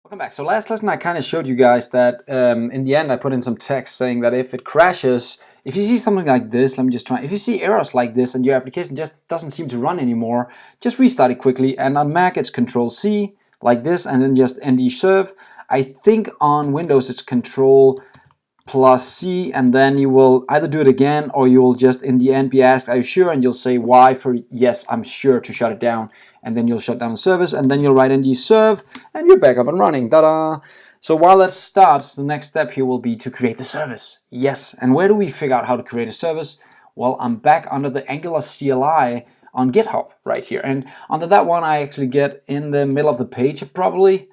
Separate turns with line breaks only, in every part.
Welcome back. So last lesson I kind of showed you guys that in the end I put in some text saying that if it crashes, if you see something like this, let me just try, if you see errors like this and your application just doesn't seem to run anymore, just restart it quickly. And on Mac it's Control-C like this and then just ND serve. I think on Windows it's Control+C and then you will either do it again or you will just in the end be asked, are you sure? And you'll say Y for yes, I'm sure to shut it down. And then you'll shut down the service and then you'll write ND serve and you're back up and running. Ta-da! So while that starts, the next step here will be to create the service. Yes, and where do we figure out how to create a service? Well, I'm back under the Angular CLI on GitHub right here. And under that one, I actually get in the middle of the page probably.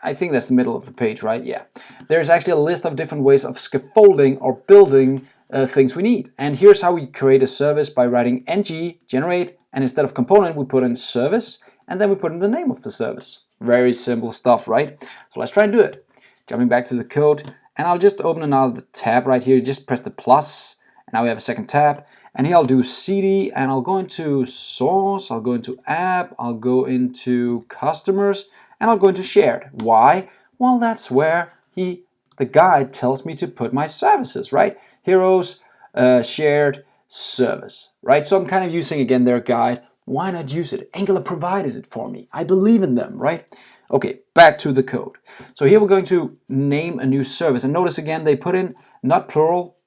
I think that's the middle of the page, right? Yeah. There's actually a list of different ways of scaffolding or building things we need. And here's how we create a service by writing ng generate, and instead of component we put in service and then we put in the name of the service. Very simple stuff, right? So let's try and do it. Jumping back to the code, and I'll just open another tab right here. Just press the plus and now we have a second tab, and here I'll do cd and I'll go into source, I'll go into app, I'll go into customers, and I'll go into shared. Why? Well, that's where the guide tells me to put my services, right? Heroes, shared, service, right? So I'm kind of using again their guide. Why not use it? Angular provided it for me. I believe in them, right? Okay, back to the code. So here we're going to name a new service, and notice again they put in not plural,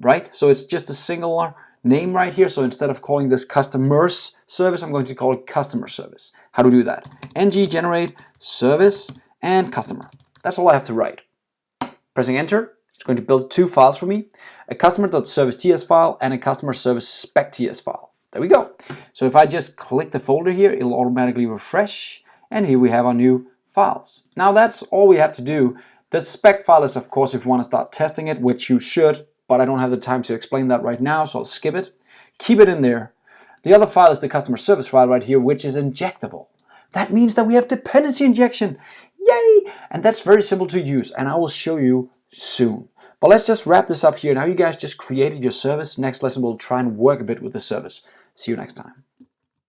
right? So it's just a singular name right here. So instead of calling this customers service, I'm going to call it customer service. How to do that? ng generate service and customer. That's all I have to write. Pressing enter, it's going to build two files for me, a customer.service.ts file and a customer service spec.ts file. There we go. So if I just click the folder here, it'll automatically refresh, and here we have our new files. Now that's all we had to do. The spec file is, of course, if you want to start testing it, which you should, but I don't have the time to explain that right now, so I'll skip it. Keep it in there. The other file is the customer service file right here, which is injectable. That means that we have dependency injection. Yay! And that's very simple to use, and I will show you soon. But let's just wrap this up here. Now you guys just created your service. Next lesson we'll try and work a bit with the service. See you next time.